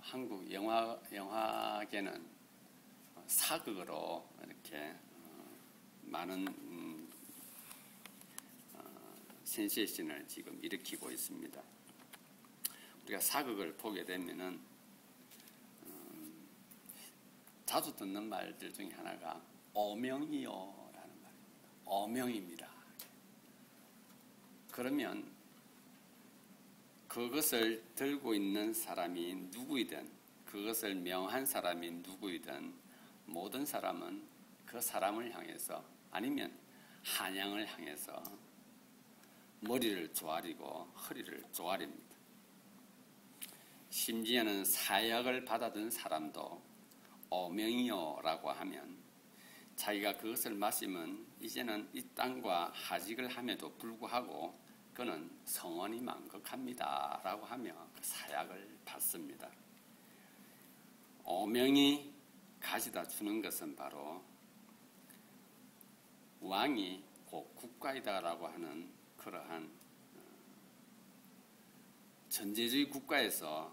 한국 영화계는 사극으로 이렇게 많은 센세이션을 지금 일으키고 있습니다. 우리가 사극을 보게 되면은 자주 듣는 말들 중에 하나가 어명이요라는 말입니다. 어명입니다. 그러면 그것을 들고 있는 사람이 누구이든, 그것을 명한 사람이 누구이든 모든 사람은 그 사람을 향해서, 아니면 한양을 향해서 머리를 조아리고 허리를 조아립니다. 심지어는 사약을 받아든 사람도 어명이요라고 하면 자기가 그것을 마시면 이제는 이 땅과 하직을 함에도 불구하고 그는 성원이 만극합니다 라고 하며 그 사약을 받습니다. 어명이 가져다 주는 것은 바로 왕이 곧 국가이다 라고 하는 그러한 전제주의 국가에서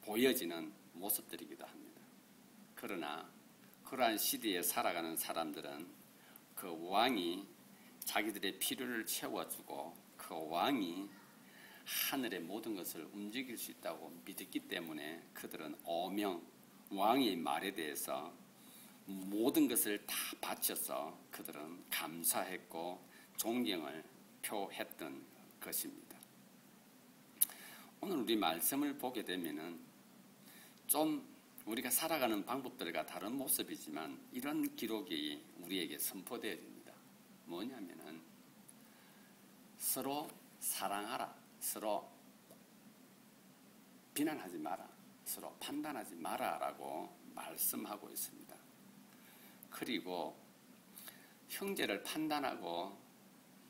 보여지는 모습들이기도 합니다. 그러나 그러한 시대에 살아가는 사람들은 그 왕이 자기들의 필요를 채워주고 그 왕이 하늘의 모든 것을 움직일 수 있다고 믿었기 때문에 그들은 어명, 왕의 말에 대해서 모든 것을 다 바쳐서 그들은 감사했고 존경을 표했던 것입니다. 오늘 우리 말씀을 보게 되면은 좀 우리가 살아가는 방법들과 다른 모습이지만 이런 기록이 우리에게 선포되어야 됩니다. 뭐냐면은 서로 사랑하라, 서로 비난하지 마라, 서로 판단하지 마라라고 말씀하고 있습니다. 그리고 형제를 판단하고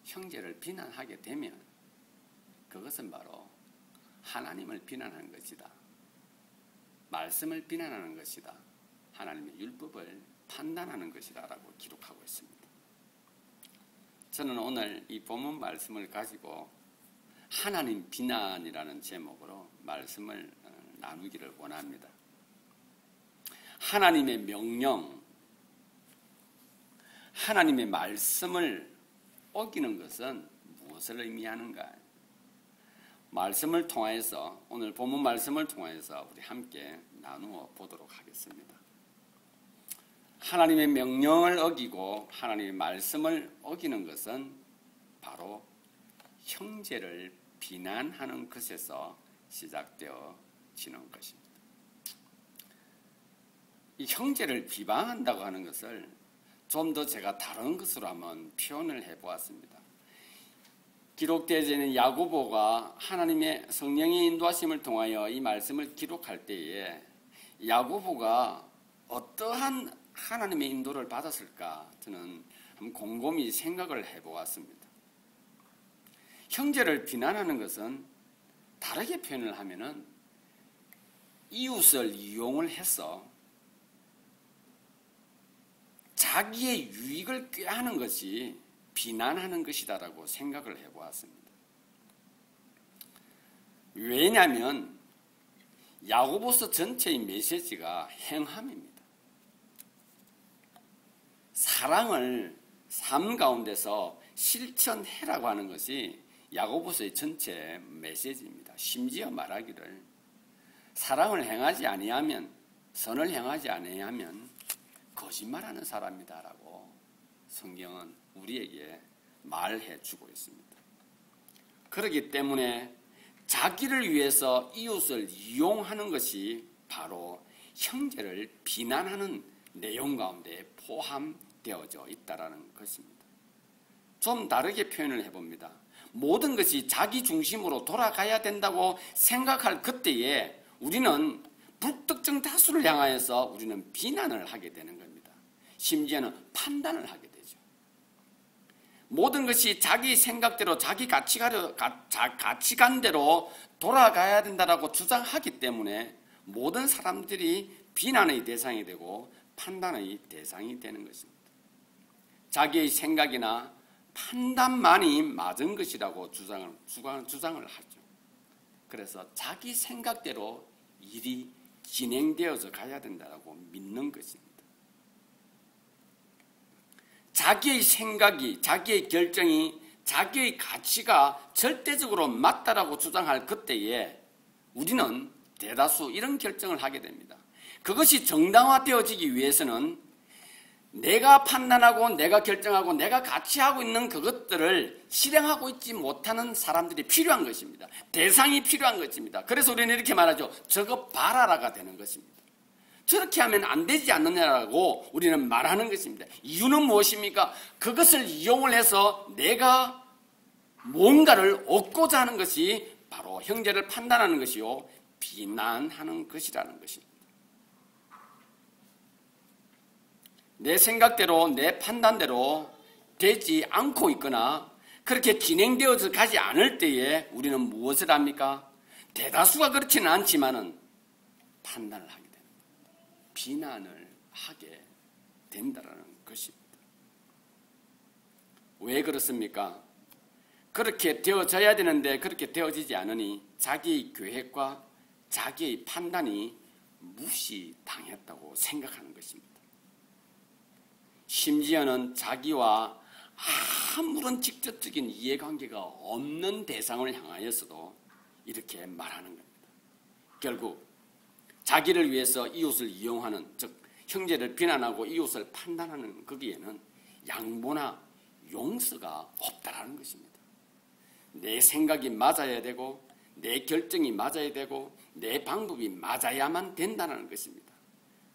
형제를 비난하게 되면 그것은 바로 하나님을 비난하는 것이다. 말씀을 비난하는 것이다. 하나님의 율법을 판단하는 것이다 라고 기록하고 있습니다. 저는 오늘 이 본문 말씀을 가지고 하나님 비난이라는 제목으로 말씀을 나누기를 원합니다. 하나님의 명령, 하나님의 말씀을 어기는 것은 무엇을 의미하는가? 말씀을 통해서, 오늘 본문 말씀을 통해서 우리 함께 나누어 보도록 하겠습니다. 하나님의 명령을 어기고 하나님의 말씀을 어기는 것은 바로 형제를 비난하는 것에서 시작되어지는 것입니다. 이 형제를 비방한다고 하는 것을 좀 더 제가 다른 것으로 한번 표현을 해보았습니다. 기록되어져 있는 야고보가 하나님의 성령의 인도하심을 통하여 이 말씀을 기록할 때에 야고보가 어떠한 하나님의 인도를 받았을까 저는 한번 곰곰이 생각을 해보았습니다. 형제를 비난하는 것은 다르게 표현을 하면은 이웃을 이용을 해서 자기의 유익을 꾀하는 것이 비난하는 것이다라고 생각을 해보았습니다. 왜냐하면 야고보서 전체의 메시지가 행함입니다. 사랑을 삶 가운데서 실천해라고 하는 것이 야고보서의 전체 메시지입니다. 심지어 말하기를 사랑을 행하지 아니하면, 선을 행하지 아니하면 거짓말하는 사람이다라고 성경은 우리에게 말해 주고 있습니다. 그렇기 때문에 자기를 위해서 이웃을 이용하는 것이 바로 형제를 비난하는 내용 가운데 포함되어져 있다는 것입니다. 좀 다르게 표현을 해봅니다. 모든 것이 자기 중심으로 돌아가야 된다고 생각할 그때에 우리는 불특정 다수를 향하여서 우리는 비난을 하게 되는 겁니다. 심지어는 판단을 하게 되죠. 모든 것이 자기 생각대로 자기 가치관대로 돌아가야 된다고 주장하기 때문에 모든 사람들이 비난의 대상이 되고 판단의 대상이 되는 것입니다. 자기의 생각이나 판단만이 맞은 것이라고 주장을 하죠. 그래서 자기 생각대로 일이 진행되어서 가야 된다고 믿는 것입니다. 자기의 생각이, 자기의 결정이, 자기의 가치가 절대적으로 맞다라고 주장할 그때에 우리는 대다수 이런 결정을 하게 됩니다. 그것이 정당화되어지기 위해서는 내가 판단하고 내가 결정하고 내가 가치하고 있는 그것들을 실행하고 있지 못하는 사람들이 필요한 것입니다. 대상이 필요한 것입니다. 그래서 우리는 이렇게 말하죠. 저거 봐라라가 되는 것입니다. 저렇게 하면 안 되지 않느냐라고 우리는 말하는 것입니다. 이유는 무엇입니까? 그것을 이용을 해서 내가 뭔가를 얻고자 하는 것이 바로 형제를 판단하는 것이요, 비난하는 것이라는 것입니다. 내 생각대로, 내 판단대로 되지 않고 있거나 그렇게 진행되어서 가지 않을 때에 우리는 무엇을 합니까? 대다수가 그렇지는 않지만은 판단을 하게 됩니다. 비난을 하게 된다는 것입니다. 왜 그렇습니까? 그렇게 되어져야 되는데 그렇게 되어지지 않으니 자기의 계획과 자기의 판단이 무시당했다고 생각하는 것입니다. 심지어는 자기와 아무런 직접적인 이해관계가 없는 대상을 향하여서도 이렇게 말하는 겁니다. 결국 자기를 위해서 이웃을 이용하는, 즉 형제를 비난하고 이웃을 판단하는 거기에는 양보나 용서가 없다라는 것입니다. 내 생각이 맞아야 되고 내 결정이 맞아야 되고 내 방법이 맞아야만 된다는 것입니다.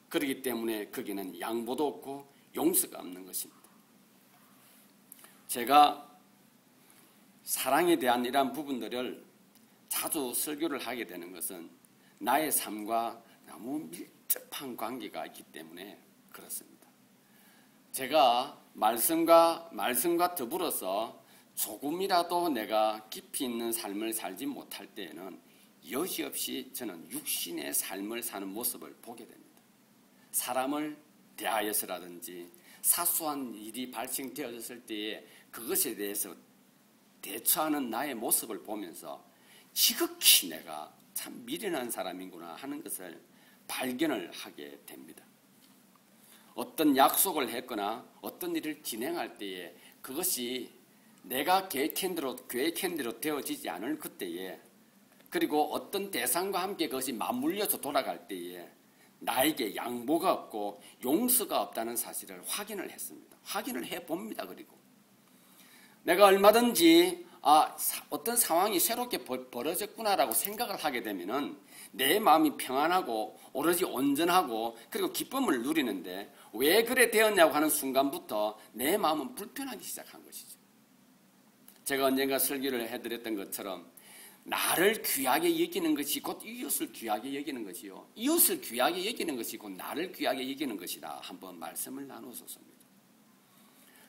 그렇기 때문에 거기는 양보도 없고 용서가 없는 것입니다. 제가 사랑에 대한 이러한 부분들을 자주 설교를 하게 되는 것은 나의 삶과 너무 밀접한 관계가 있기 때문에 그렇습니다. 제가 말씀과 더불어서 조금이라도 내가 깊이 있는 삶을 살지 못할 때에는 여지없이 저는 육신의 삶을 사는 모습을 보게 됩니다. 사람을 대하여서라든지 사소한 일이 발생되었을 때에 그것에 대해서 대처하는 나의 모습을 보면서 지극히 내가 참 미련한 사람이구나 하는 것을 발견을 하게 됩니다. 어떤 약속을 했거나 어떤 일을 진행할 때에 그것이 내가 계획한 대로 되어지지 않을 그때에, 그리고 어떤 대상과 함께 그것이 맞물려서 돌아갈 때에 나에게 양보가 없고 용서가 없다는 사실을 확인을 했습니다. 확인을 해봅니다. 그리고 내가 얼마든지 어떤 상황이 새롭게 벌어졌구나라고 생각을 하게 되면은 내 마음이 평안하고 오로지 온전하고 그리고 기쁨을 누리는데 왜 그래 되었냐고 하는 순간부터 내 마음은 불편하기 시작한 것이죠. 제가 언젠가 설교를 해드렸던 것처럼 나를 귀하게 여기는 것이 곧 이웃을 귀하게 여기는 것이요, 이웃을 귀하게 여기는 것이 곧 나를 귀하게 여기는 것이다 한번 말씀을 나누었습니다.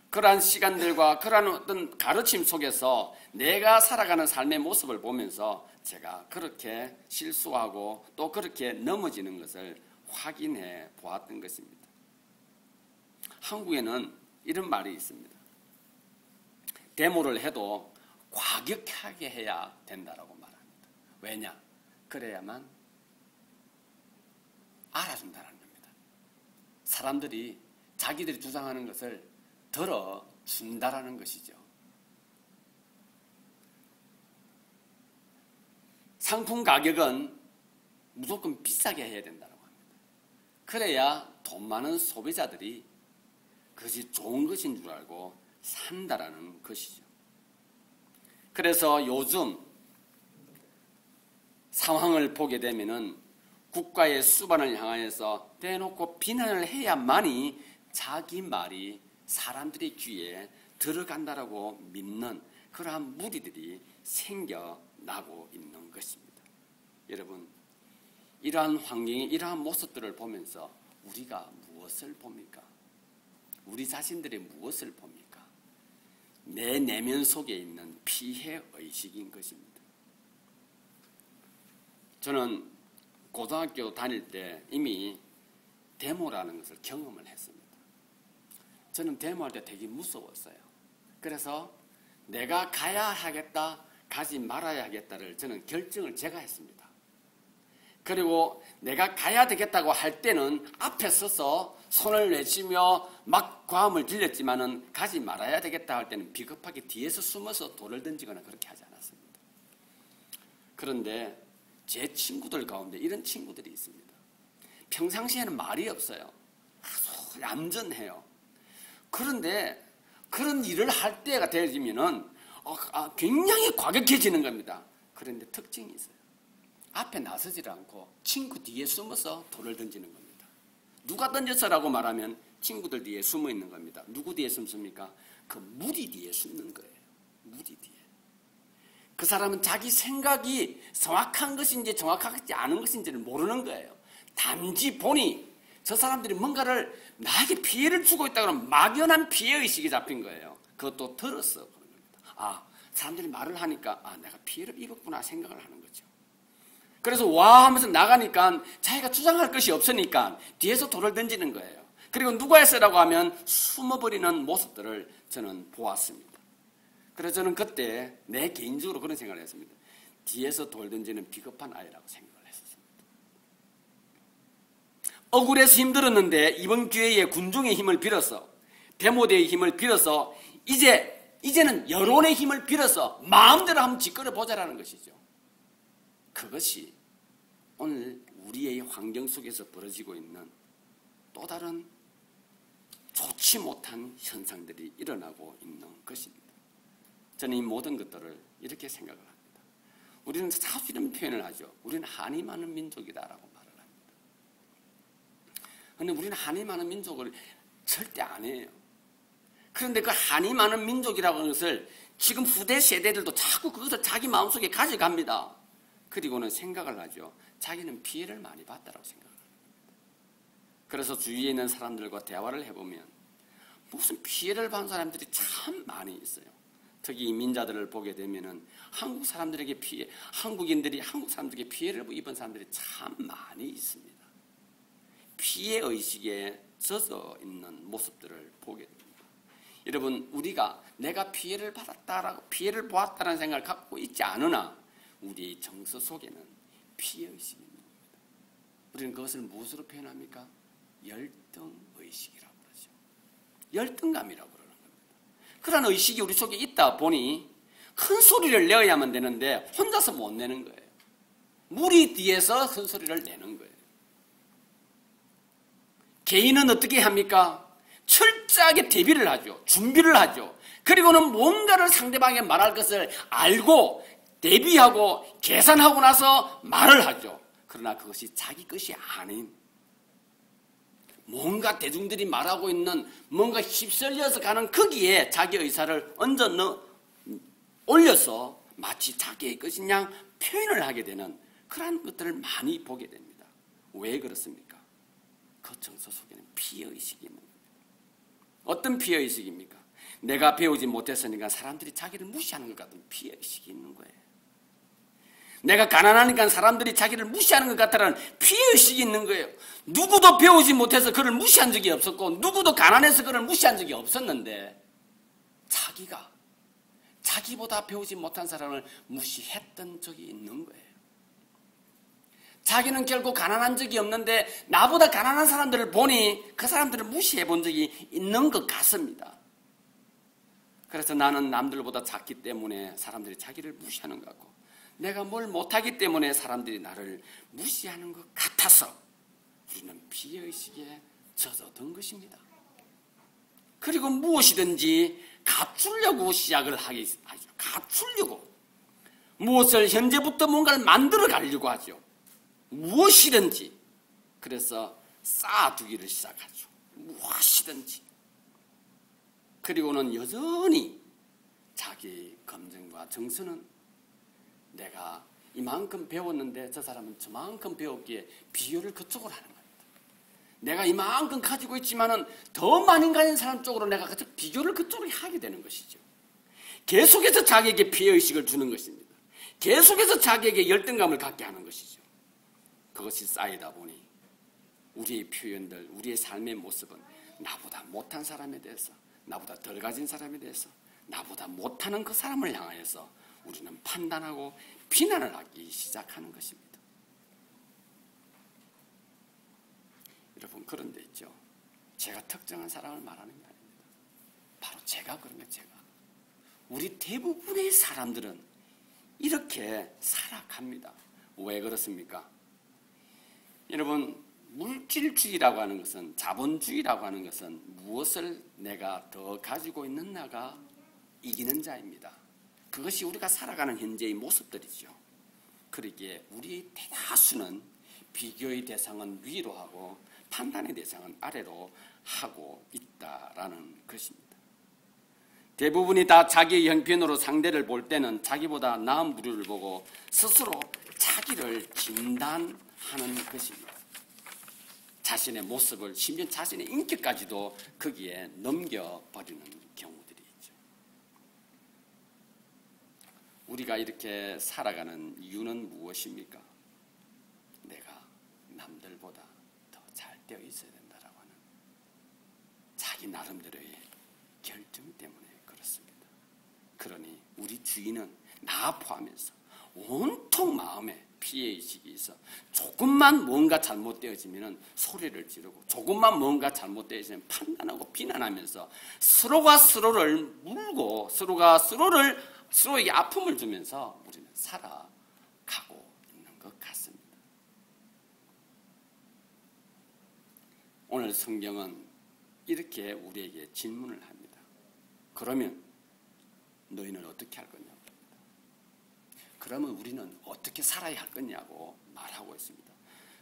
그러한 시간들과 그러한 어떤 가르침 속에서 내가 살아가는 삶의 모습을 보면서 제가 그렇게 실수하고 또 그렇게 넘어지는 것을 확인해 보았던 것입니다. 한국에는 이런 말이 있습니다. 데모를 해도 과격하게 해야 된다라고 말합니다. 왜냐? 그래야만 알아준다는 겁니다. 사람들이 자기들이 주장하는 것을 들어준다라는 것이죠. 상품 가격은 무조건 비싸게 해야 된다고 합니다. 그래야 돈 많은 소비자들이 그것이 좋은 것인 줄 알고 산다라는 것이죠. 그래서 요즘 상황을 보게 되면은 국가의 수반을 향하여서 대놓고 비난을 해야만이 자기 말이 사람들의 귀에 들어간다라고 믿는 그러한 무리들이 생겨나고 있는 것입니다. 여러분, 이러한 환경이 이러한 모습들을 보면서 우리가 무엇을 봅니까? 우리 자신들이 무엇을 봅니까? 내 내면 속에 있는 피해의식인 것입니다. 저는 고등학교 다닐 때 이미 데모라는 것을 경험을 했습니다. 저는 데모할 때 되게 무서웠어요. 그래서 내가 가야 하겠다, 가지 말아야 하겠다를 저는 결정을 제가 했습니다. 그리고 내가 가야 되겠다고 할 때는 앞에 서서 손을 내쉬며 막 과음을 들렸지만은 가지 말아야 되겠다 할 때는 비겁하게 뒤에서 숨어서 돌을 던지거나 그렇게 하지 않았습니다. 그런데 제 친구들 가운데 이런 친구들이 있습니다. 평상시에는 말이 없어요. 아주 얌전해요. 그런데 그런 일을 할 때가 되어지면은 굉장히 과격해지는 겁니다. 그런데 특징이 있어요. 앞에 나서지 않고 친구 뒤에 숨어서 돌을 던지는 겁니다. 누가 던졌어라고 말하면 친구들 뒤에 숨어 있는 겁니다. 누구 뒤에 숨습니까? 그 무리 뒤에 숨는 거예요. 무리 뒤에. 그 사람은 자기 생각이 정확한 것인지 정확하지 않은 것인지를 모르는 거예요. 단지 보니 저 사람들이 뭔가를 나에게 피해를 주고 있다 그러면 막연한 피해의식이 잡힌 거예요. 그것도 들었어. 그런 겁니다. 사람들이 말을 하니까 내가 피해를 입었구나 생각을 하는 거죠. 그래서 와 하면서 나가니까 자기가 주장할 것이 없으니까 뒤에서 돌을 던지는 거예요. 그리고 누가 했으라고 하면 숨어버리는 모습들을 저는 보았습니다. 그래서 저는 그때 내 개인적으로 그런 생각을 했습니다. 뒤에서 돌 던지는 비겁한 아이라고 생각을 했었습니다. 억울해서 힘들었는데 이번 기회에 군중의 힘을 빌어서 데모대의 힘을 빌어서 이제는 여론의 힘을 빌어서 마음대로 한번 짓거려 보자라는 것이죠. 그것이 오늘 우리의 환경 속에서 벌어지고 있는 또 다른 좋지 못한 현상들이 일어나고 있는 것입니다. 저는 이 모든 것들을 이렇게 생각을 합니다. 우리는 자주 이런 표현을 하죠. 우리는 한이 많은 민족이다라고 말을 합니다. 그런데 우리는 한이 많은 민족을 절대 안 해요. 그런데 그 한이 많은 민족이라고 하는 것을 지금 후대 세대들도 자꾸 그것을 자기 마음속에 가져갑니다. 그리고는 생각을 하죠. 자기는 피해를 많이 봤다라고 생각을 합니다. 그래서 주위에 있는 사람들과 대화를 해보면 무슨 피해를 받은 사람들이 참 많이 있어요. 특히 이민자들을 보게 되면은 한국 사람들에게 한국 사람들에게 피해를 입은 사람들이 참 많이 있습니다. 피해 의식에 젖어 있는 모습들을 보게 됩니다. 여러분, 우리가 내가 피해를 보았다는 생각을 갖고 있지 않으나 우리의 정서 속에는 피해의식이 있는 겁니다. 우리는 그것을 무엇으로 표현합니까? 열등의식이라고 그러죠. 열등감이라고 그러는 겁니다. 그런 의식이 우리 속에 있다 보니 큰 소리를 내어야만 되는데 혼자서 못 내는 거예요. 무리 뒤에서 큰 소리를 내는 거예요. 개인은 어떻게 합니까? 철저하게 대비를 하죠. 준비를 하죠. 그리고는 뭔가를 상대방에게 말할 것을 알고 대비하고 계산하고 나서 말을 하죠. 그러나 그것이 자기 것이 아닌 뭔가 대중들이 말하고 있는 뭔가 휩쓸려서 가는 거기에 자기 의사를 올려서 마치 자기의 것인 양 표현을 하게 되는 그런 것들을 많이 보게 됩니다. 왜 그렇습니까? 그 정서 속에는 피해의식이 있는 겁니다. 어떤 피해의식입니까? 내가 배우지 못했으니까 사람들이 자기를 무시하는 것 같은 피해의식이 있는 거예요. 내가 가난하니까 사람들이 자기를 무시하는 것 같다는 피해의식이 있는 거예요. 누구도 배우지 못해서 그를 무시한 적이 없었고 누구도 가난해서 그를 무시한 적이 없었는데 자기보다 배우지 못한 사람을 무시했던 적이 있는 거예요. 자기는 결코 가난한 적이 없는데 나보다 가난한 사람들을 보니 그 사람들을 무시해 본 적이 있는 것 같습니다. 그래서 나는 남들보다 작기 때문에 사람들이 자기를 무시하는 것 같고 내가 뭘 못하기 때문에 사람들이 나를 무시하는 것 같아서 우리는 피해의식에 젖어든 것입니다. 그리고 무엇이든지 갖추려고 시작을 하죠. 갖추려고. 무엇을 현재부터 뭔가를 만들어 가려고 하죠. 무엇이든지. 그래서 쌓아두기를 시작하죠. 무엇이든지. 그리고는 여전히 자기 감정과 정서는 내가 이만큼 배웠는데 저 사람은 저만큼 배웠기에 비교를 그쪽으로 하는 겁니다. 내가 이만큼 가지고 있지만은 더 많이 가진 사람 쪽으로 내가 비교를 그쪽으로 하게 되는 것이죠. 계속해서 자기에게 피해의식을 주는 것입니다. 계속해서 자기에게 열등감을 갖게 하는 것이죠. 그것이 쌓이다 보니 우리의 표현들, 우리의 삶의 모습은 나보다 못한 사람에 대해서, 나보다 덜 가진 사람에 대해서, 나보다 못하는 그 사람을 향하여서 우리는 판단하고 비난을 하기 시작하는 것입니다. 여러분, 그런 데 있죠. 제가 특정한 사람을 말하는 게 아닙니다. 바로 제가 그러면 제가. 우리 대부분의 사람들은 이렇게 살아갑니다. 왜 그렇습니까? 여러분, 물질주의라고 하는 것은, 자본주의라고 하는 것은 무엇을 내가 더 가지고 있느냐가 이기는 자입니다. 그것이 우리가 살아가는 현재의 모습들이죠. 그러기에 우리 대다수는 비교의 대상은 위로 하고 판단의 대상은 아래로 하고 있다라는 것입니다. 대부분이 다 자기의 형편으로 상대를 볼 때는 자기보다 나은 부류를 보고 스스로 자기를 진단하는 것입니다. 자신의 모습을, 심지어 자신의 인격까지도 거기에 넘겨버리는 경우들이 있죠. 우리가 이렇게 살아가는 이유는 무엇입니까? 내가 남들보다 더 잘 되어 있어야 된다라고 하는 자기 나름대로의 결정 때문에 그렇습니다. 그러니 우리 주인은 나 포함해서 온통 마음에 피해의식이 있어 조금만 뭔가 잘못되어지면 소리를 지르고 조금만 뭔가 잘못되어지면 판단하고 비난하면서 서로가 서로를 물고 서로가 서로에게 아픔을 주면서 우리는 살아가고 있는 것 같습니다. 오늘 성경은 이렇게 우리에게 질문을 합니다. 그러면 너희는 어떻게 할 거냐? 그러면 우리는 어떻게 살아야 할 거냐고 말하고 있습니다.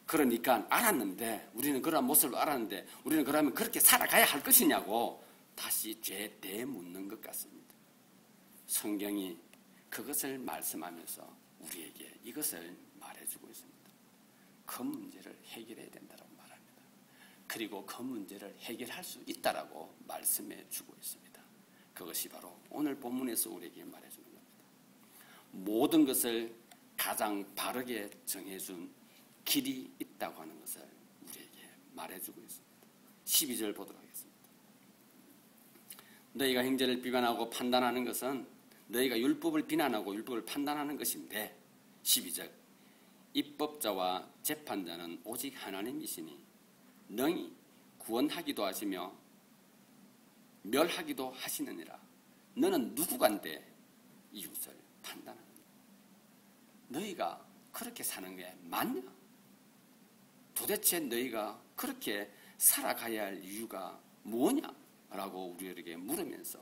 그러니까 알았는데, 우리는 그런 모습을 알았는데 우리는 그러면 그렇게 살아가야 할 것이냐고 다시 되묻는 것 같습니다. 성경이 그것을 말씀하면서 우리에게 이것을 말해주고 있습니다. 그 문제를 해결해야 된다고 말합니다. 그리고 그 문제를 해결할 수 있다라고 말씀해 주고 있습니다. 그것이 바로 오늘 본문에서 우리에게 말해주는 겁니다. 모든 것을 가장 바르게 정해준 길이 있다고 하는 것을 우리에게 말해주고 있습니다. 12절 보도록 하겠습니다. 너희가 형제를 비판하고 판단하는 것은 너희가 율법을 비난하고 율법을 판단하는 것인데, 12절 입법자와 재판자는 오직 하나님이시니 능히 구원하기도 하시며 멸하기도 하시느니라. 너는 누구간데 이웃을 판단하느냐? 너희가 그렇게 사는 게 맞냐? 도대체 너희가 그렇게 살아가야 할 이유가 뭐냐? 라고 우리에게 물으면서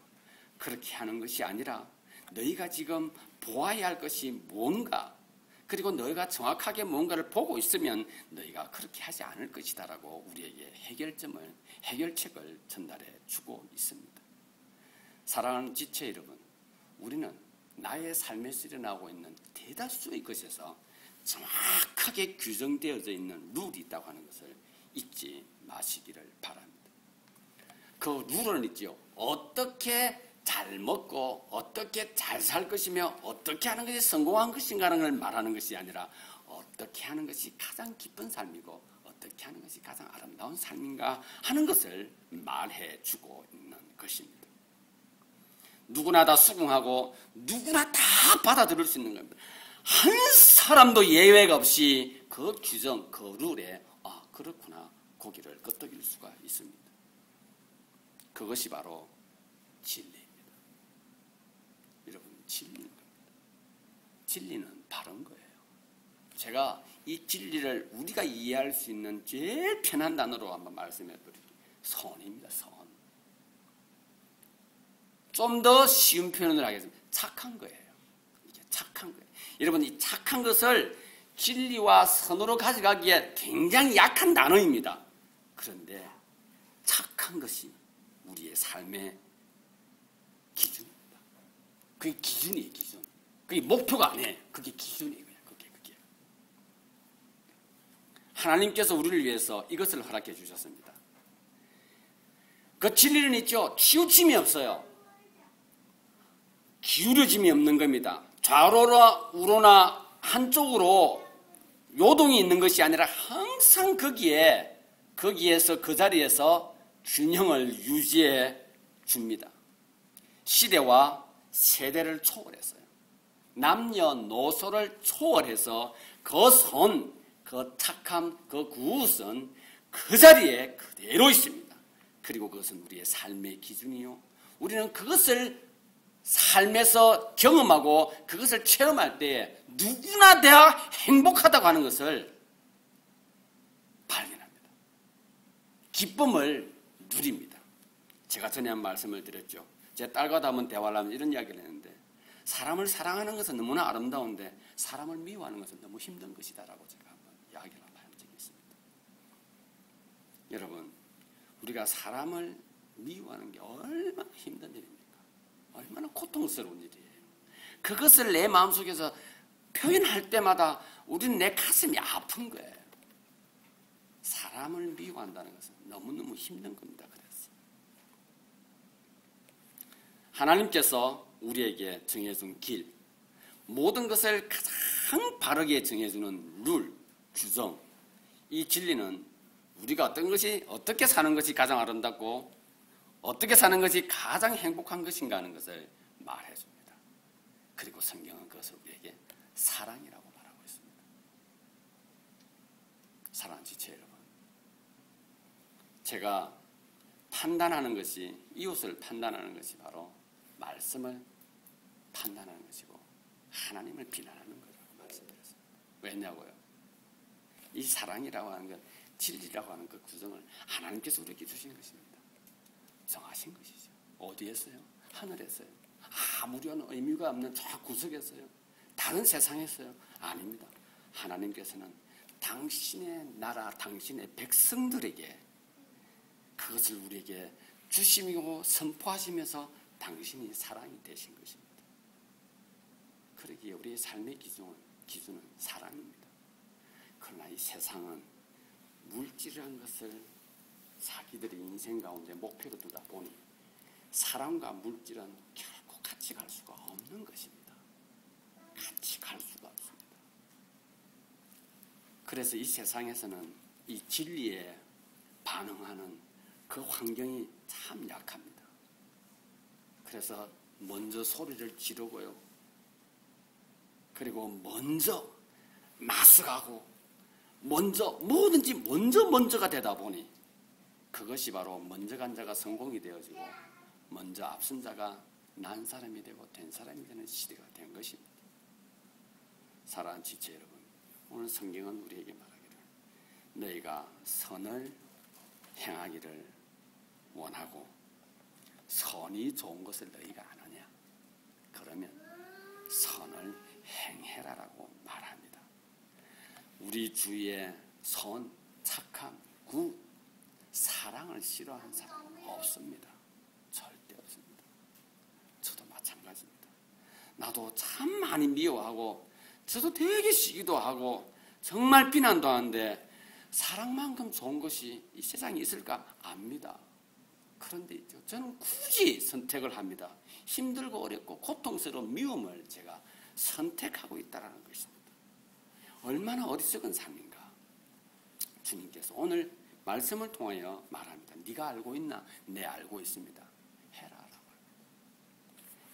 그렇게 하는 것이 아니라 너희가 지금 보아야 할 것이 뭔가, 그리고 너희가 정확하게 뭔가를 보고 있으면 너희가 그렇게 하지 않을 것이다 라고 우리에게 해결책을 전달해 주고 있습니다. 사랑하는 지체 여러분, 우리는 나의 삶에서 일어나고 있는 대다수의 것에서 정확하게 규정되어져 있는 룰이 있다고 하는 것을 잊지 마시기를 바랍니다. 그 룰은 있죠. 어떻게 잘 먹고 어떻게 잘 살 것이며 어떻게 하는 것이 성공한 것인가 하는 걸 말하는 것이 아니라 어떻게 하는 것이 가장 기쁜 삶이고 어떻게 하는 것이 가장 아름다운 삶인가 하는 것을 말해주고 있는 것입니다. 누구나 다 수긍하고 누구나 다 받아들일 수 있는 겁니다. 한 사람도 예외가 없이 그 규정, 그 룰에 그렇구나 고개를 끄덕일 수가 있습니다. 그것이 바로 진리입니다. 여러분, 진리인 겁니다. 진리는 바른 거예요. 제가 이 진리를 우리가 이해할 수 있는 제일 편한 단어로 한번 말씀해 드릴게요. 선입니다. 선. 좀 더 쉬운 표현을 하겠습니다. 착한 거예요. 이게 착한 거예요. 여러분, 이 착한 것을 진리와 선으로 가져가기에 굉장히 약한 단어입니다. 그런데 착한 것이 우리의 삶의 기준입니다. 그게 기준이에요, 기준. 그게 목표가 아니에요. 그게 기준이에요. 그게. 하나님께서 우리를 위해서 이것을 허락해 주셨습니다. 그 진리는 있죠. 치우침이 없어요. 기울어짐이 없는 겁니다. 좌로나 우로나 한쪽으로 요동이 있는 것이 아니라 항상 거기에서 그 자리에서 균형을 유지해 줍니다. 시대와 세대를 초월했어요. 남녀노소를 초월해서 그 선, 그 착함, 그 구웃은 그 자리에 그대로 있습니다. 그리고 그것은 우리의 삶의 기준이요. 우리는 그것을 삶에서 경험하고 그것을 체험할 때에 누구나 다 행복하다고 하는 것을 발견합니다. 기쁨을 누립니다. 제가 전에 한 말씀을 드렸죠. 제 딸과도 한번 대화를 하면 이런 이야기를 했는데, 사람을 사랑하는 것은 너무나 아름다운데 사람을 미워하는 것은 너무 힘든 것이다라고 제가 한번 이야기를 한 적이 있습니다. 여러분, 우리가 사람을 미워하는 게 얼마나 힘든 일입니까? 얼마나 고통스러운 일이에요. 그것을 내 마음속에서 표현할 때마다 우리는 내 가슴이 아픈 거예요. 사람을 미워한다는 것은 너무너무 힘든 겁니다. 그래서 하나님께서 우리에게 정해준 길, 모든 것을 가장 바르게 정해주는 룰, 규정, 이 진리는 우리가 어떻게 사는 것이 가장 아름답고 어떻게 사는 것이 가장 행복한 것인가 하는 것을 말해줍니다. 그리고 성경은 그것을 우리에게 사랑이라고 말하고 있습니다. 사랑하는 지체 여러분, 제가 판단하는 것이, 이웃을 판단하는 것이 바로 말씀을 판단하는 것이고 하나님을 비난하는 거라고 말씀드렸습니다. 왜냐고요? 이 사랑이라고 하는 것, 진리라고 하는 그 구성을 하나님께서 우리에게 주신 것입니다. 정하신 것이죠. 어디에서요? 하늘에서요. 아무런 의미가 없는 저 구석에서요. 다른 세상에서요? 아닙니다. 하나님께서는 당신의 나라, 당신의 백성들에게 그것을 우리에게 주시고 선포하시면서 당신이 사랑이 되신 것입니다. 그러기에 우리의 삶의 기준은 사랑입니다. 그러나 이 세상은 물질이라는 것을 자기들의 인생 가운데 목표로 두다 보니 사랑과 물질은 결코 같이 갈 수가 없는 것입니다. 같이 갈 수가 없습니다. 그래서 이 세상에서는 이 진리에 반응하는 그 환경이 참 약합니다. 그래서 먼저 소리를 지르고요. 그리고 먼저 맞서가고 뭐든지 먼저가 되다 보니 그것이 바로 먼저 간 자가 성공이 되어지고 먼저 앞선 자가 난 사람이 되고 된 사람이 되는 시대가 된 것입니다. 사랑하는 지체 여러분, 오늘 성경은 우리에게 말하기를 너희가 선을 행하기를 원하고 선이 좋은 것을 너희가 안 하냐? 그러면 선을 행해라라고 말합니다. 우리 주위에 선, 착함, 구, 사랑을 싫어하는 사람은 없습니다. 절대 없습니다. 저도 마찬가지입니다. 나도 참 많이 미워하고 저도 되게 시기도 하고 정말 비난도 하는데 사랑만큼 좋은 것이 이 세상에 있을까? 압니다. 그런데 저는 굳이 선택을 합니다. 힘들고 어렵고 고통스러운 미움을 제가 선택하고 있다는 것입니다. 얼마나 어리석은 삶인가. 주님께서 오늘 말씀을 통하여 말합니다. 네가 알고 있나? 네, 알고 있습니다. 해라라고 합니다.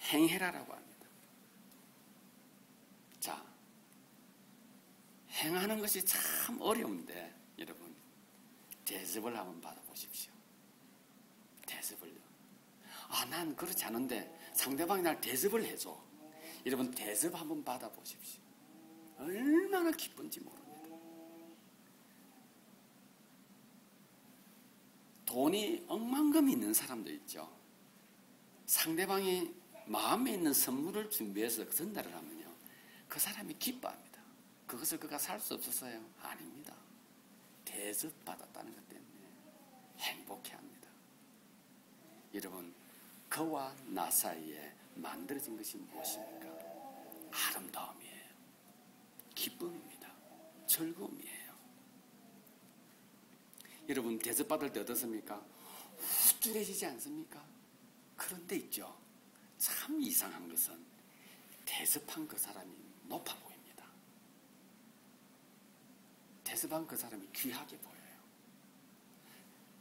행해라라고 합니다. 자, 행하는 것이 참 어려운데 여러분, 대접을 한번 받아보십시오. 대접을요. 난 그렇지 않은데 상대방이 날 대접을 해줘. 여러분, 대접 한번 받아보십시오. 얼마나 기쁜지 모릅니다. 돈이 억만금 있는 사람도 있죠. 상대방이 마음에 있는 선물을 준비해서 전달을 하면요, 그 사람이 기뻐합니다. 그것을 그가 살 수 없어서요? 아닙니다. 대접받았다는 것 때문에 행복해합니다. 여러분, 그와 나 사이에 만들어진 것이 무엇입니까? 아름다움이에요. 기쁨입니다. 즐거움이에요. 여러분, 대접받을 때 어떻습니까? 우쭐해지지 않습니까? 그런데 있죠, 참 이상한 것은 대접한 그 사람이 높아 보입니다. 대접한 그 사람이 귀하게 보여요.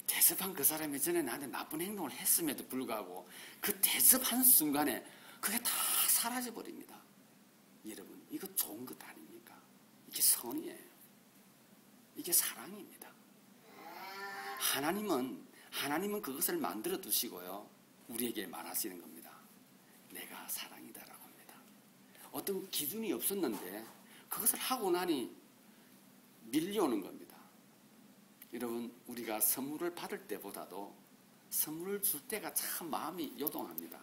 대접한 그 사람이 전에 나한테 나쁜 행동을 했음에도 불구하고 그 대접한 순간에 그게 다 사라져버립니다. 여러분, 이거 좋은 것 아닙니까? 이게 선이에요. 이게 사랑입니다. 하나님은 그것을 만들어 두시고요, 우리에게 말하시는 겁니다. 내가 사랑이다라고 합니다. 어떤 기준이 없었는데 그것을 하고 나니 밀려오는 겁니다. 여러분, 우리가 선물을 받을 때보다도 선물을 줄 때가 참 마음이 요동합니다.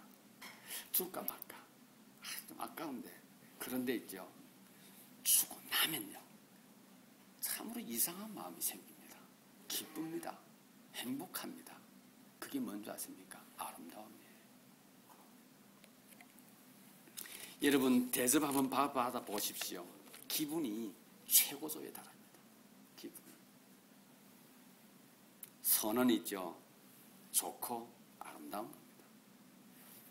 줄까 말까. 좀 아까운데. 그런데 있죠, 주고 나면요, 참으로 이상한 마음이 생깁니다. 기쁩니다. 행복합니다. 그게 뭔지 아십니까? 아름다움이에요. 여러분, 대접 한번 받아보십시오. 기분이 최고조에 달합니다. 기분. 선은 있죠, 좋고 아름다운 겁니다.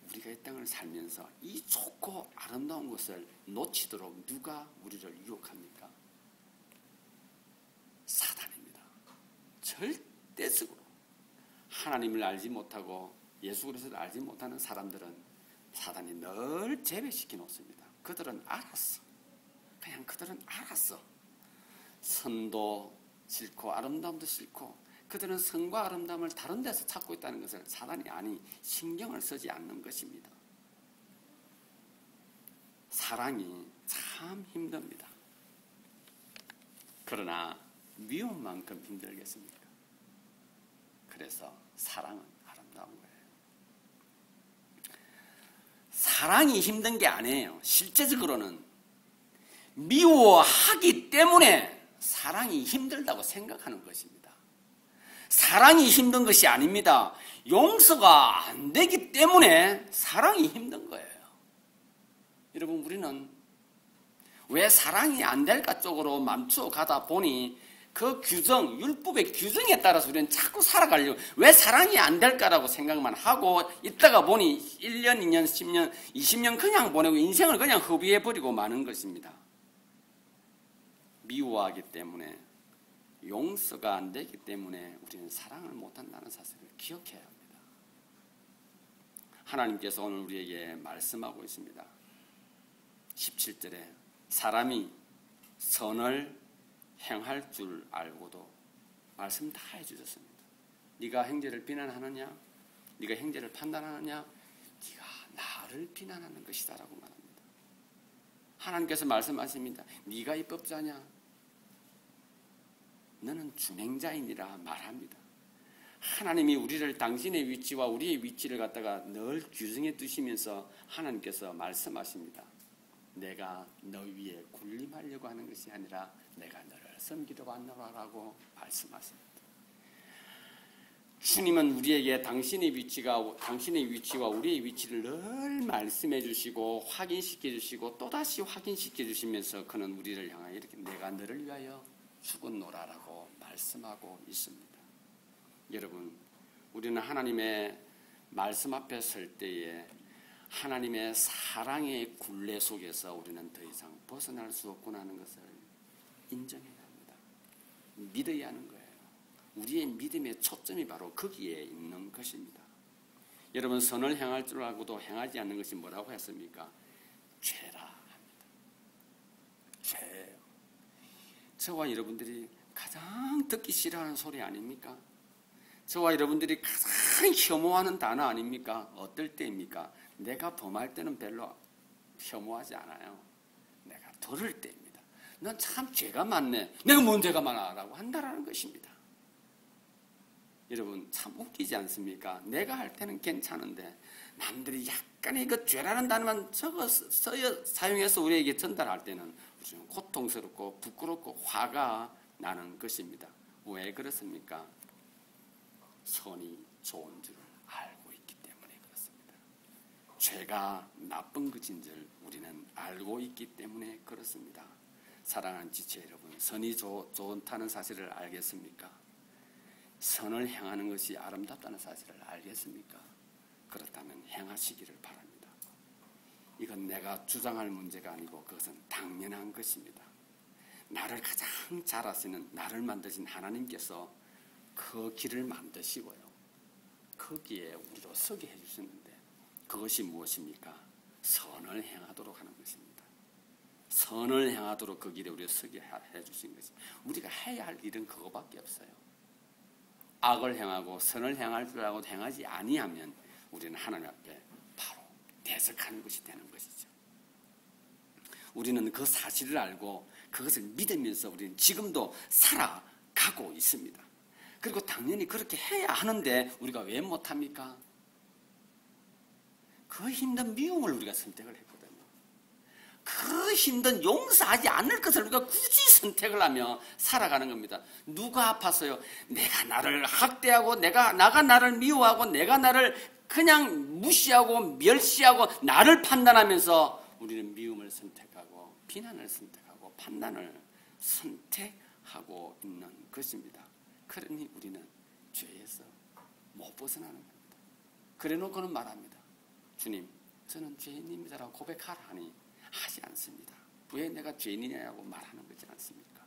우리가 이 땅을 살면서 이 좋고 아름다운 것을 놓치도록 누가 우리를 유혹합니까? 사단입니다. 절대적으로 하나님을 알지 못하고 예수 그리스도를 알지 못하는 사람들은 사단이 늘 제외시켜 놓습니다. 그들은 알았어. 그냥 그들은 알았어. 선도 싫고 아름다움도 싫고, 그들은 선과 아름다움을 다른 데서 찾고 있다는 것을 사단이 아니 신경을 쓰지 않는 것입니다. 사랑이 참 힘듭니다. 그러나 미움만큼 힘들겠습니까? 그래서 사랑은 아름다운 거예요. 사랑이 힘든 게 아니에요. 실제적으로는 미워하기 때문에 사랑이 힘들다고 생각하는 것입니다. 사랑이 힘든 것이 아닙니다. 용서가 안 되기 때문에 사랑이 힘든 거예요. 여러분, 우리는 왜 사랑이 안 될까 쪽으로 멈춰 가다 보니 그 규정, 율법의 규정에 따라서 우리는 자꾸 살아가려고, 왜 사랑이 안 될까라고 생각만 하고 있다가 보니 1년, 2년, 10년, 20년 그냥 보내고 인생을 그냥 허비해버리고 마는 것입니다. 미워하기 때문에, 용서가 안 되기 때문에 우리는 사랑을 못한다는 사실을 기억해야 합니다. 하나님께서 오늘 우리에게 말씀하고 있습니다. 17절에 사람이 선을 행할 줄 알고도, 말씀 다 해주셨습니다. 네가 형제를 비난하느냐, 네가 형제를 판단하느냐, 네가 나를 비난하는 것이다 라고 말합니다. 하나님께서 말씀하십니다. 네가 입법자냐, 너는 준행자이니라 말합니다. 하나님이 우리를 당신의 위치와 우리의 위치를 갖다가 늘 규정해 두시면서 하나님께서 말씀하십니다. 내가 너 위에 군림하려고 하는 것이 아니라 내가 너를 섬기러 왔노라라고 말씀하십니다. 주님은 우리에게 당신의 위치와 우리의 위치를 늘 말씀해 주시고 확인시켜 주시고 또다시 확인시켜 주시면서 그는 우리를 향하여 이렇게 내가 너를 위하여 죽었노라라고 말씀하고 있습니다. 여러분, 우리는 하나님의 말씀 앞에 설 때에 하나님의 사랑의 굴레 속에서 우리는 더 이상 벗어날 수 없구나 하는 것을 인정해야 합니다. 믿어야 하는 거예요. 우리의 믿음의 초점이 바로 거기에 있는 것입니다. 여러분, 선을 행할 줄 알고도 행하지 않는 것이 뭐라고 했습니까? 죄라 합니다. 죄예요. 저와 여러분들이 가장 듣기 싫어하는 소리 아닙니까? 저와 여러분들이 가장 혐오하는 단어 아닙니까? 어떨 때입니까? 내가 범할 때는 별로 혐오하지 않아요. 내가 들을 때입니다. 넌 참 죄가 많네. 내가 뭔 죄가 많아? 라고 한다라는 것입니다. 여러분, 참 웃기지 않습니까? 내가 할 때는 괜찮은데 남들이 약간의 그 죄라는 단어만 사용해서 우리에게 전달할 때는 우리는 고통스럽고 부끄럽고 화가 나는 것입니다. 왜 그렇습니까? 선이 좋은 줄 알고 있기 때문에 그렇습니다. 죄가 나쁜 것인 줄 우리는 알고 있기 때문에 그렇습니다. 사랑하는 지체 여러분, 선이 좋다는 사실을 알겠습니까? 선을 행하는 것이 아름답다는 사실을 알겠습니까? 그렇다면 행하시기를 바랍니다. 이건 내가 주장할 문제가 아니고 그것은 당연한 것입니다. 나를 가장 잘 아시는, 나를 만드신 하나님께서 그 길을 만드시고요, 거기에 우리로 서게 해주셨는데 그것이 무엇입니까? 선을 행하도록 하는 것입니다. 선을 향하도록 그 길에 우리를 서게 해주신 것이. 우리가 해야 할 일은 그거밖에 없어요. 악을 행하고 선을 행할 줄 알고 행하지 아니하면 우리는 하나님 앞에 바로 대적하는 것이 되는 것이죠. 우리는 그 사실을 알고 그것을 믿으면서 우리는 지금도 살아가고 있습니다. 그리고 당연히 그렇게 해야 하는데 우리가 왜 못합니까? 그 힘든 미움을 우리가 선택을 했거든요. 그 힘든 용서하지 않을 것을 우리가 굳이 선택을 하며 살아가는 겁니다. 누가 아팠어요? 내가 나를 학대하고 나가 나를 미워하고 내가 나를 그냥 무시하고 멸시하고 나를 판단하면서 우리는 미움을 선택하고 비난을 선택하고 판단을 선택하고 있는 것입니다. 그러니 우리는 죄에서 못 벗어나는 겁니다. 그래놓고는 말합니다. 주님, 저는 죄인입니다라고 고백하라 하니 하지 않습니다. 왜 내가 죄인이냐고 말하는 거지 않습니까?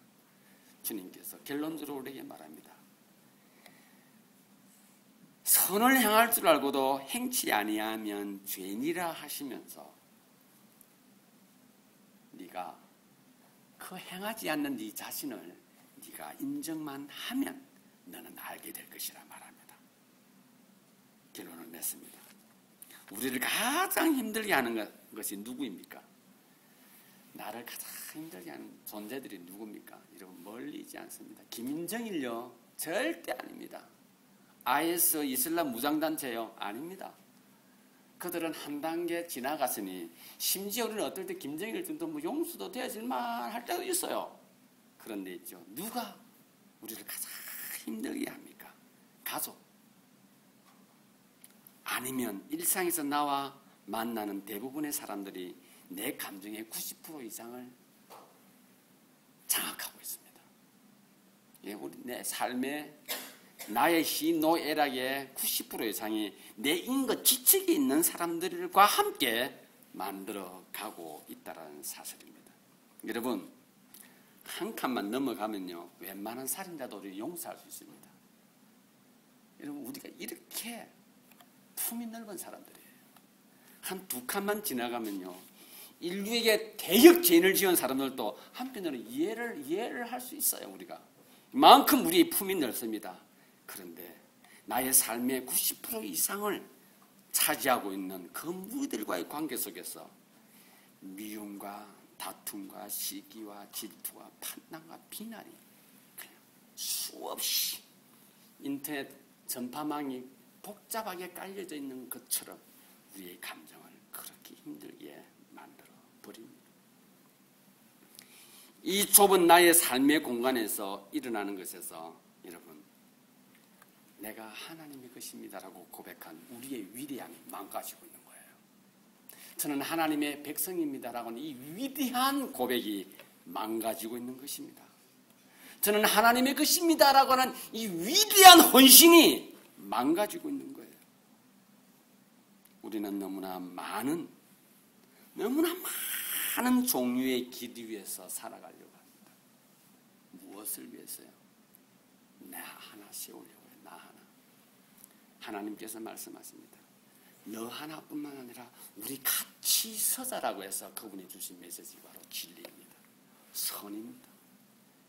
주님께서 결론적으로 우리에게 말합니다. 선을 행할 줄 알고도 행치 아니하면 죄인이라 하시면서 네가 그 행하지 않는 네 자신을 네가 인정만 하면 너는 알게 될 것이라 말합니다. 결론을 맺습니다. 우리를 가장 힘들게 하는 것이 누구입니까? 나를 가장 힘들게 하는 존재들이 누굽니까? 여러분 멀리 있지 않습니다. 김정일요? 절대 아닙니다. IS 이슬람 무장단체요? 아닙니다. 그들은 한 단계 지나갔으니 심지어 우리는 어떨 때 김정일 정도 뭐 용수도 되어질만 할 때도 있어요. 그런데 있죠. 누가 우리를 가장 힘들게 합니까? 가족. 아니면 일상에서 나와 만나는 대부분의 사람들이 내 감정의 90% 이상을 장악하고 있습니다. 예, 우리 내 삶의 나의 희노애락의 90% 이상이 내 인格지책이 있는 사람들과 함께 만들어가고 있다는 사실입니다. 여러분, 한 칸만 넘어가면요, 웬만한 살인자도 우리 용서할 수 있습니다. 여러분, 우리가 이렇게 품이 넓은 사람들이에요. 한 두 칸만 지나가면요, 인류에게 대역 죄인을 지은 사람들도 한편으로는 이해를 할 수 있어요. 우리가 이만큼 우리의 품이 넓습니다. 그런데 나의 삶의 90% 이상을 차지하고 있는 그 무리들과의 관계 속에서 미움과 다툼과 시기와 질투와 판단과 비난이 그냥 수없이 인터넷 전파망이 복잡하게 깔려져 있는 것처럼 우리의 감정을 그렇게 힘들게 만들어 버립니다. 이 좁은 나의 삶의 공간에서 일어나는 것에서 여러분, 내가 하나님의 것입니다라고 고백한 우리의 위대함이 망가지고 있는 거예요. 저는 하나님의 백성입니다라고 하는 이 위대한 고백이 망가지고 있는 것입니다. 저는 하나님의 것입니다라고 하는 이 위대한 헌신이 망가지고 있는 거예요. 우리는 너무나 많은 종류의 길 위에서 살아가려고 합니다. 무엇을 위해서요? 나 하나 세우려고요. 나 하나. 하나님께서 말씀하십니다. 너 하나뿐만 아니라 우리 같이 서자라고 해서 그분이 주신 메시지가 바로 진리입니다. 선입니다.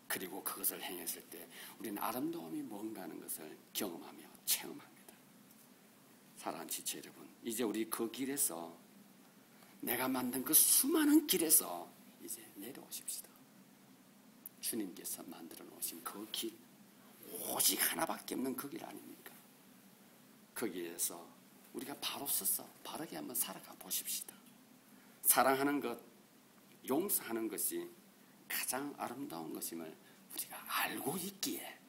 그리고 그것을 행했을 때 우리는 아름다움이 뭔가 하는 것을 경험하며 체험합니다. 사랑하는 지체 여러분, 이제 우리 그 길에서, 내가 만든 그 수많은 길에서 이제 내려오십시다. 주님께서 만들어 놓으신 그 길, 오직 하나밖에 없는 그 길 아닙니까? 거기에서 우리가 바로 서서 바르게 한번 살아가 보십시다. 사랑하는 것, 용서하는 것이 가장 아름다운 것임을 우리가 알고 있기에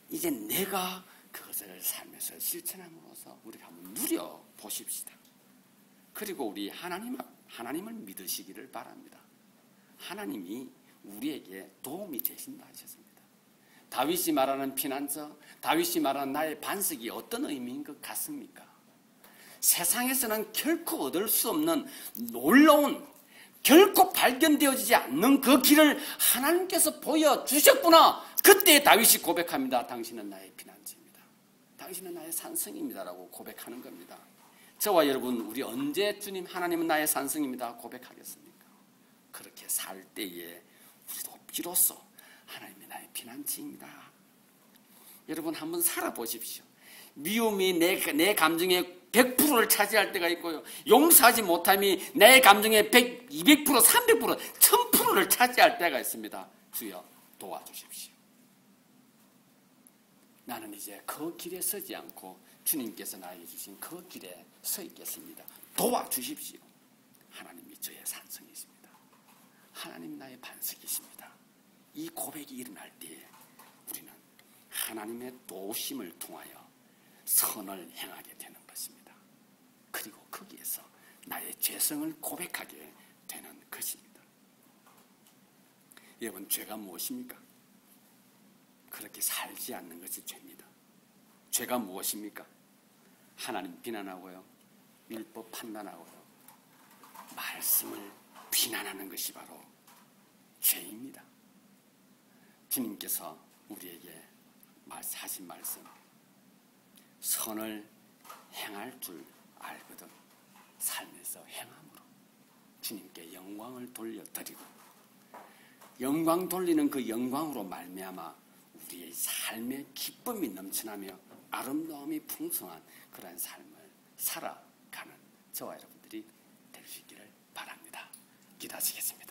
이제 내가 그것을 삶에서 실천함으로써 우리가 한번 누려보십시다. 그리고 우리 하나님을 믿으시기를 바랍니다. 하나님이 우리에게 도움이 되신다 하셨습니다. 다윗이 말하는 피난처, 다윗이 말하는 나의 반석이 어떤 의미인 것 같습니까? 세상에서는 결코 얻을 수 없는 놀라운, 결코 발견되어지지 않는 그 길을 하나님께서 보여주셨구나. 그때 다윗이 고백합니다. 당신은 나의 피난처입니다. 당신은 나의 산성입니다라고 고백하는 겁니다. 저와 여러분, 우리 언제 주님 하나님은 나의 산성입니다 고백하겠습니까? 그렇게 살 때에 우리도 비로소 하나님이 나의 피난처입니다. 여러분 한번 살아보십시오. 미움이 내 감정의 100%를 차지할 때가 있고요. 용서하지 못함이 내 감정의 100, 200%, 300%, 1000%를 차지할 때가 있습니다. 주여 도와주십시오. 나는 이제 그 길에 서지 않고 주님께서 나에게 주신 그 길에 서 있겠습니다. 도와주십시오. 하나님이 저의 산성이십니다. 하나님이 나의 반석이십니다. 이 고백이 일어날 때에 우리는 하나님의 도우심을 통하여 선을 행하게 되는 것입니다. 그리고 거기에서 나의 죄성을 고백하게 되는 것입니다. 여러분, 죄가 무엇입니까? 그렇게 살지 않는 것이 죄입니다. 죄가 무엇입니까? 하나님 비난하고요, 율법 판단하고요, 말씀을 비난하는 것이 바로 죄입니다. 주님께서 우리에게 하신 말씀, 선을 행할 줄 알거든 삶에서 행함으로 주님께 영광을 돌려드리고, 영광 돌리는 그 영광으로 말미암아 우리의 삶의 기쁨이 넘쳐나며 아름다움이 풍성한 그런 삶을 살아가는 저와 여러분들이 될 수 있기를 바랍니다. 기도하시겠습니다.